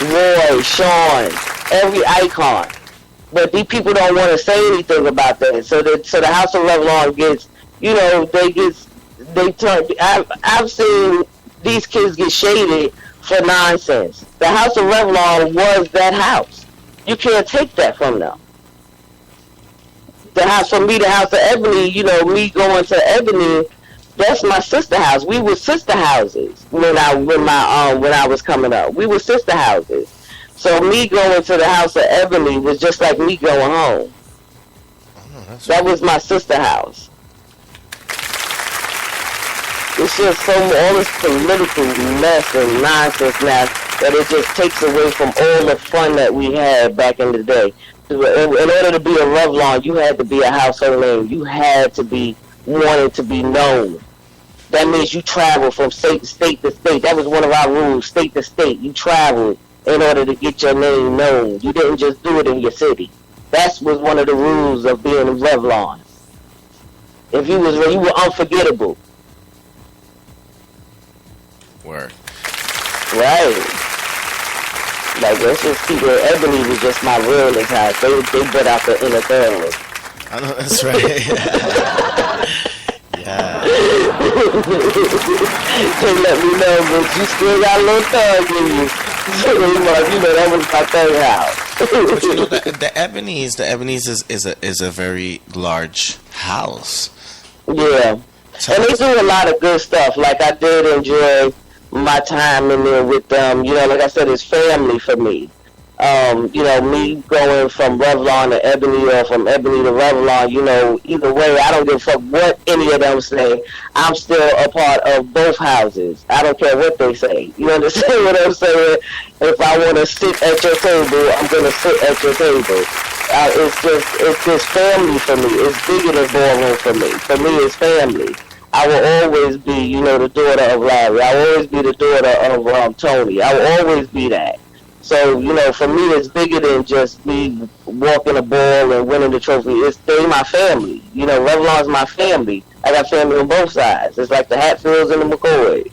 Roy, Sean, every icon. But these people don't want to say anything about that. So the House of Revlon gets, they turn. I've seen these kids get shaded for nonsense. The House of Revlon was that house. You can't take that from them. The house, for me, the House of Ebony, me going to Ebony, that's my sister house. We were sister houses when I was coming up. We were sister houses. So me going to the House of Ebony was just like me going home. That was my sister house. It's just all this political mess and nonsense now that it just takes away from all the fun that we had back in the day. In order to be a Revlon, you had to be a household name. You had to be wanting to be known. That means you travel from state to state. That was one of our rules, state to state. You traveled in order to get your name known. You didn't just do it in your city. That was one of the rules of being a Revlon. If you were unforgettable. Word. Right. Like, let's just keep it. Ebony was just my realness house. They put out the inner third. I know, that's right. Yeah. They let me know, but you still got a little thug in you. That was my third house. But the Ebony's is a very large house. Yeah. And they do a lot of good stuff. Like, I did enjoy my time in there with them. Like I said, it's family for me. Me going from Revlon to Ebony or from Ebony to Revlon, either way, I don't give a fuck what any of them say. I'm still a part of both houses. I don't care what they say. You understand what I'm saying? If I want to sit at your table, I'm going to sit at your table. It's just family for me. It's bigger than ballroom for me. For me, it's family. I will always be, the daughter of Larry. I will always be the daughter of Tony. I will always be that. So, for me, it's bigger than just me walking a ball and winning the trophy. They my family. Revlon's my family. I got family on both sides. It's like the Hatfields and the McCoys.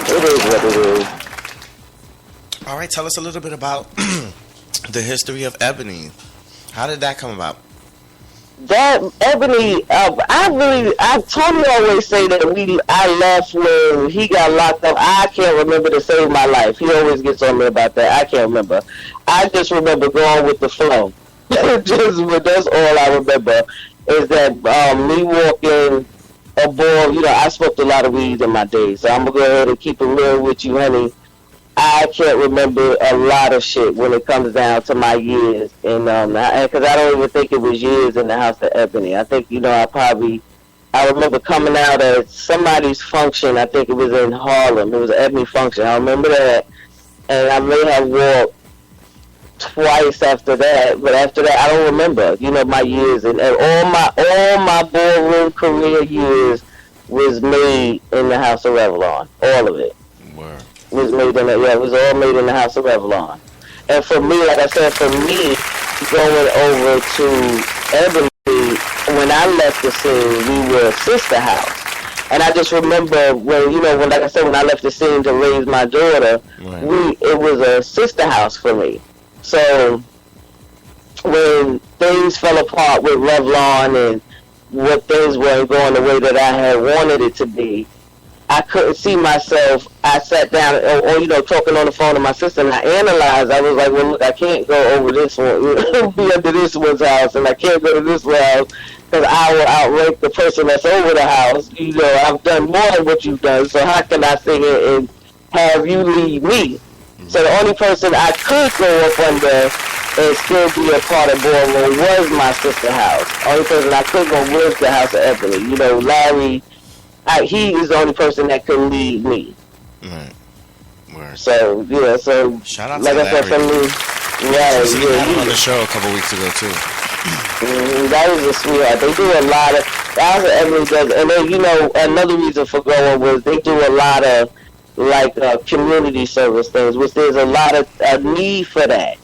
It is what it is. All right, tell us a little bit about the history of Ebony. How did that come about? That Ebony, Tony always say that I left when he got locked up. I can't remember to save my life. He always gets on me about that. I can't remember. I just remember going with the flow. That's all I remember. Is that me walking a ball. I smoked a lot of weed in my days, so I'm gonna go ahead and keep it real with you, honey. I can't remember a lot of shit when it comes down to my years, and because I don't even think it was years in the House of Ebony. I think I remember coming out at somebody's function. I think it was in Harlem. It was an Ebony function. I remember that, and I may have walked twice after that, but after that I don't remember. My years and all my ballroom career years was made in the House of Revlon. All of it. Word. Was made in it was all made in the House of Revlon. And for me, like I said, going over to Ebony, when I left the scene, we were a sister house. And I just remember when like I said, when I left the scene to raise my daughter, right. It was a sister house for me. So when things fell apart with Revlon and what things weren't going the way that I had wanted it to be, I couldn't see myself. I sat down or talking on the phone to my sister, and I analyzed. I was like, well, look, I can't go over this one, be under this one's house, and I can't go to this one's house because I will outrank the person that's over the house. I've done more than what you've done, so how can I sit here and have you lead me? So the only person I could go up under and still be a part of ballroom was my sister house. Only person I could go was the House of Ebony. Larry. He is the only person that could lead me. Right. Word. So shout out like to I said, for me, he had him on the show a couple weeks ago too. That was a sweetheart. They do a lot of Ebony does, and then another reason for going was they do a lot of community service things, which there's a lot of need for that.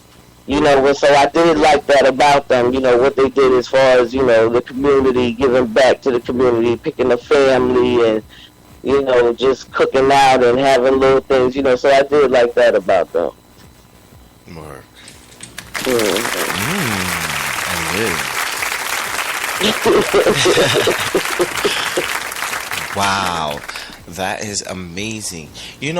So I did like that about them, what they did as far as, the community, giving back to the community, picking a family and, just cooking out and having little things, so I did like that about them. Work. Mm-hmm. Wow, that is amazing. We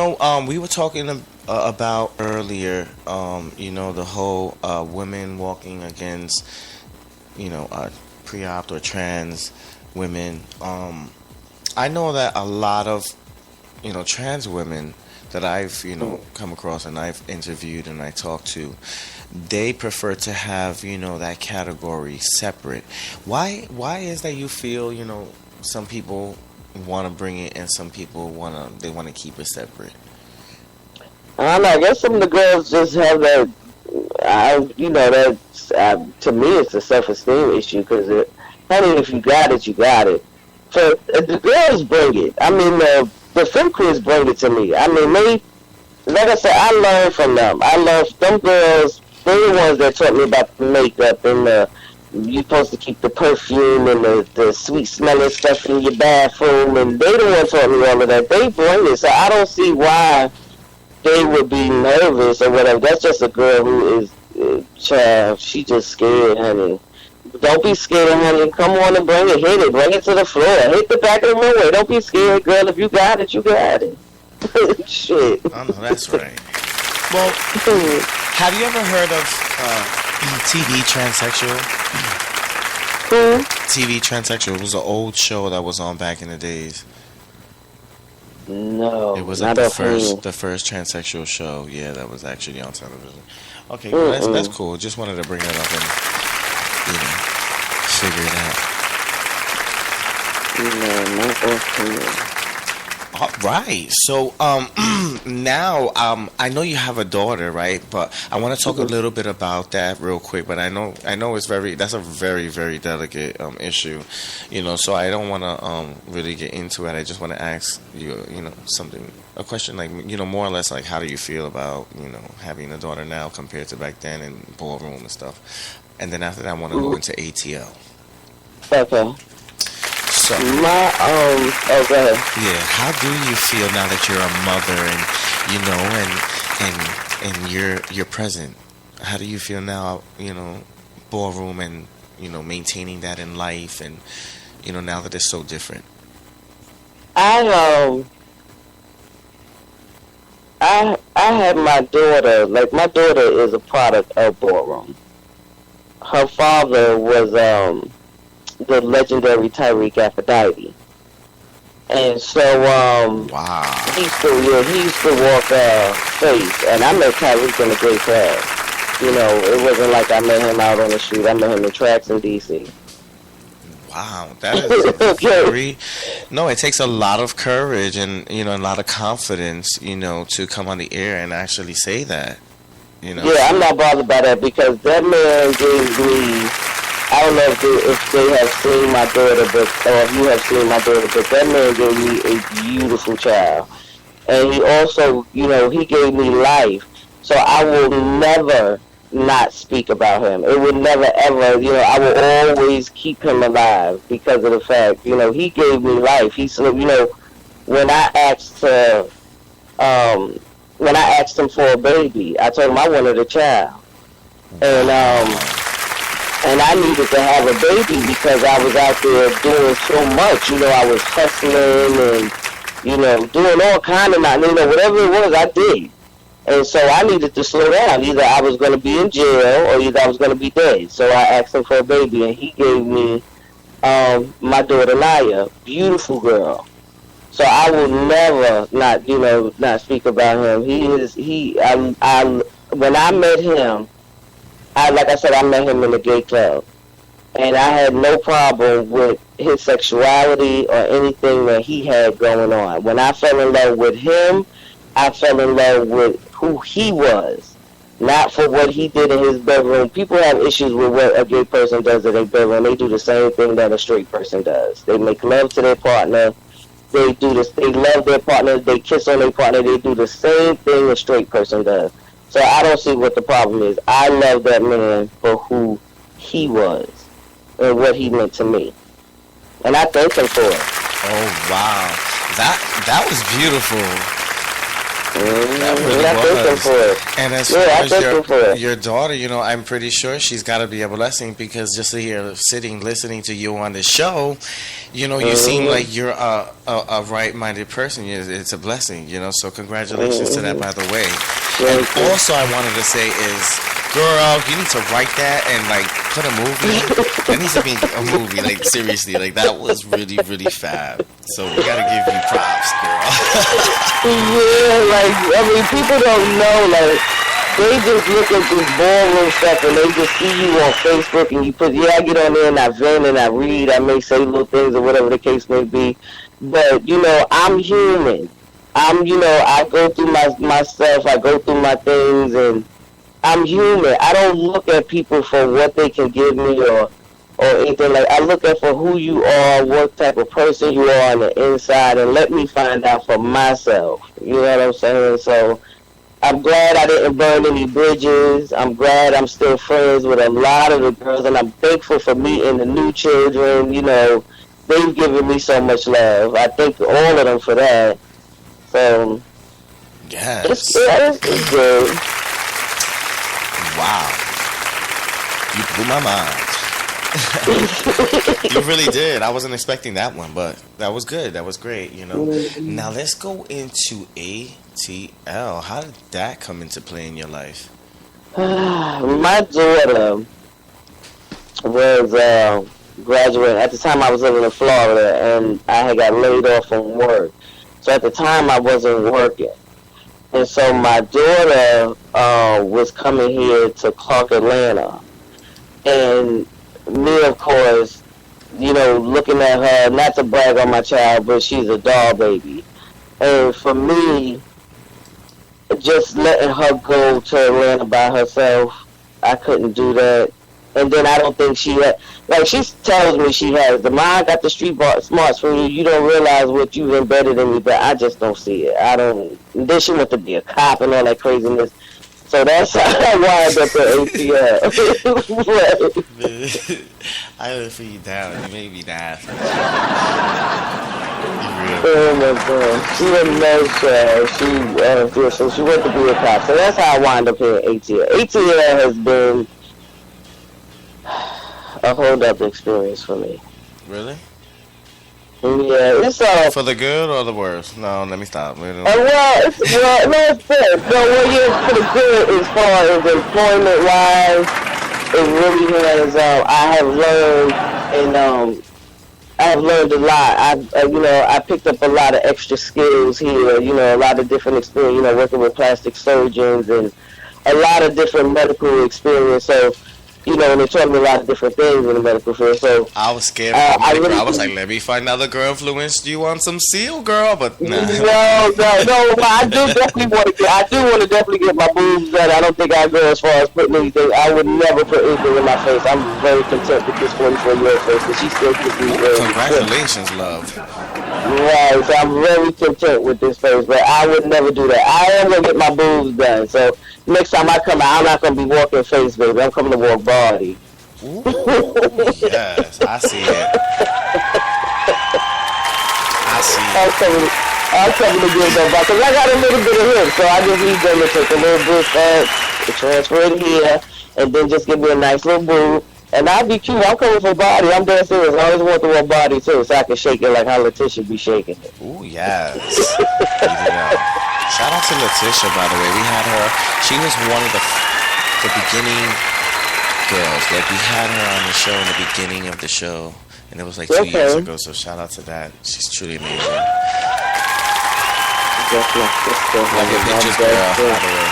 were talking about earlier, the whole women walking against, pre-op or trans women. I know that a lot of, trans women that I've, come across and I've interviewed and I talked to, they prefer to have, that category separate. Why is that you feel, some people want to bring it and some people want to keep it separate? I don't know. I guess some of the girls just have that, to me it's a self-esteem issue because, honey, if you got it, you got it. So the girls bring it. I mean, the film queens bring it to me. I mean, like I said, I learned from them. I learned them girls. They're the ones that taught me about the makeup and you're supposed to keep the perfume and the sweet smelling stuff in your bathroom, and they the ones taught me all of that. They bring it, so I don't see why they would be nervous or whatever. That's just a girl who is, child, she just scared, honey. Don't be scared, honey. Come on and bring it. Hit it. Bring it to the floor. Hit the back of the runway. Don't be scared, girl. If you got it, you got it. Shit. I know, that's right. Well, have you ever heard of TV Transsexual? Who? TV Transsexual. It was an old show that was on back in the days. No. It was like the first transsexual show, yeah, that was actually on television. Okay, well, that's cool. Just wanted to bring that up and figure it out. No, not All right. So now I know you have a daughter, right? But I want to talk a little bit about that real quick. But I know that's a very, very delicate issue, So I don't want to really get into it. I just want to ask you, a question like more or less like how do you feel about having a daughter now compared to back then and ballroom and stuff. And then after that, I want to go into ATL. Okay. So, go ahead. Yeah, how do you feel now that you're a mother and you're present? How do you feel now, ballroom and, maintaining that in life and, now that it's so different? I had my daughter, my daughter is a product of ballroom. Her father was, the legendary Tyreek Aphrodite. And so, wow. He used to walk, face, and I met Tyreek in a great class. It wasn't like I met him out on the street. I met him in tracks in D.C. Wow, that is very... No, it takes a lot of courage and, a lot of confidence, to come on the air and actually say that, Yeah, I'm not bothered by that because that man gave me... I don't know if they have seen my daughter, or if you have seen my daughter, but that man gave me a beautiful child. And he also, he gave me life. So I will never not speak about him. It would never, ever, I will always keep him alive because of the fact, he gave me life. He said, when I asked him for a baby, I told him I wanted a child. And I needed to have a baby because I was out there doing so much. I was hustling and, doing all kind of, whatever it was, I did. And so I needed to slow down. Either I was going to be in jail or either I was going to be dead. So I asked him for a baby, and he gave me my daughter Naya, beautiful girl. So I will never not speak about him. When I met him, like I said, I met him in a gay club. And I had no problem with his sexuality or anything that he had going on. When I fell in love with him, I fell in love with who he was, not for what he did in his bedroom. People have issues with what a gay person does in their bedroom. They do the same thing that a straight person does. They make love to their partner. They do this. They love their partner. They kiss on their partner. They do the same thing a straight person does. So I don't see what the problem is. I love that man for who he was and what he meant to me, and I thank him for it. Oh wow, that was beautiful. That really I thank him for it. And as I thank him for far as it. your daughter, you know, I'm pretty sure she's got to be a blessing, because just here sitting listening to you on the show, you know, you seem like you're a right-minded person. It's a blessing, you know. So congratulations to that, by the way. And also, I wanted to say is, girl, you need to write that and like put a movie. That needs to be a movie, like seriously, like that was really, really fab. So we gotta give you props, girl. Yeah, like, I mean, people don't know, like, they just look at this ballroom stuff and they just see you on Facebook and you put, I get on there and I vent and I read, I may say little things or whatever the case may be, but, you know, I'm human. I go through myself, I go through my things, and I'm human. I don't look at people for what they can give me or anything. Like, I look at for who you are, what type of person you are on the inside, and let me find out for myself. You know what I'm saying? So I'm glad I didn't burn any bridges. I'm glad I'm still friends with a lot of the girls, and I'm thankful for meeting the new children. You know, they've given me so much love. I thank all of them for that. So yes, it's good. Wow, you blew my mind. You really did. I wasn't expecting that one, but that was good. That was great, you know. Now let's go into ATL. How did that come into play in your life? My daughter was graduating. At the time, I was living in Florida, and I had got laid off from work. So at the time, I wasn't working. And so my daughter was coming here to Clark, Atlanta. And me, of course, you know, looking at her, not to brag on my child, but she's a doll baby. And for me, just letting her go to Atlanta by herself, I couldn't do that. And then I don't think she had, like, she tells me she has the mind, got the street smarts for you. You don't realize what you've embedded in me, but I just don't see it. I don't. And then she went to be a cop and all that craziness. So that's how I wind up at ATL. I would feel you down. You made me laugh. Oh my God. She didn't know so she went to be a cop. So that's how I wind up here at ATL. ATL has been a whole other experience for me. Really? Yeah, it's for the good or the worse? No, let me stop. No, it's good. So for the good as far as employment wise, it really has. I have learned a lot. I picked up a lot of extra skills here. You know, a lot of different experience. You know, working with plastic surgeons and a lot of different medical experience. So, you know, and they taught me a lot of different things in the medical field. So I was scared. I was like, let me find out the girl influenced you on some seal, girl. But nah. No. I do definitely want to definitely get my boobs done. I don't think I go as far as putting anything. I would never put anything in my face. I'm very content with this 44-year-old face, but she still could be very. Congratulations, love. Right, so I'm very content with this face, but I would never do that. I am gonna get my boobs done. So next time I come out, I'm not gonna be walking face, baby. I'm coming to walk body. Ooh, yes, I see it. I'm coming to get that back, because I got a little bit of hips, so I just need them to take a little bit transfer it here, and then just give me a nice little boob. And I'll be cute. I'm coming for body. I'm dead serious. I always want the one body, too, so I can shake it like how Letitia be shaking it. Ooh, yes. Shout out to Letitia, by the way. We had her. She was one of the beginning girls. Like, we had her on the show in the beginning of the show, and it was like 2 years ago, so shout out to that. She's truly amazing. Love your pictures, girl, by the way.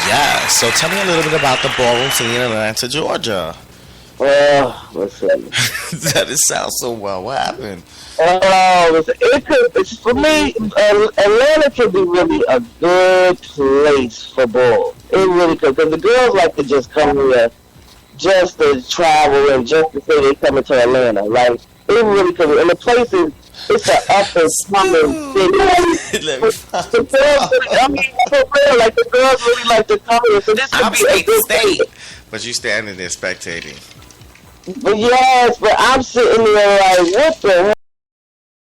Yeah, so tell me a little bit about the ballroom scene in Atlanta, Georgia. Well, listen. That sounds so well. What happened? For me, Atlanta could be really a good place for balls. It really could, because the girls like to just come here just to travel and just to say they coming to Atlanta. Like, It really could be. And the place is, it's an up and coming city. Let me The girls, really, I mean, for real, like the girls really like to come here. So this could I'm be a good state, place. but you standing there spectating. But yes, but I'm sitting there like, what the hell?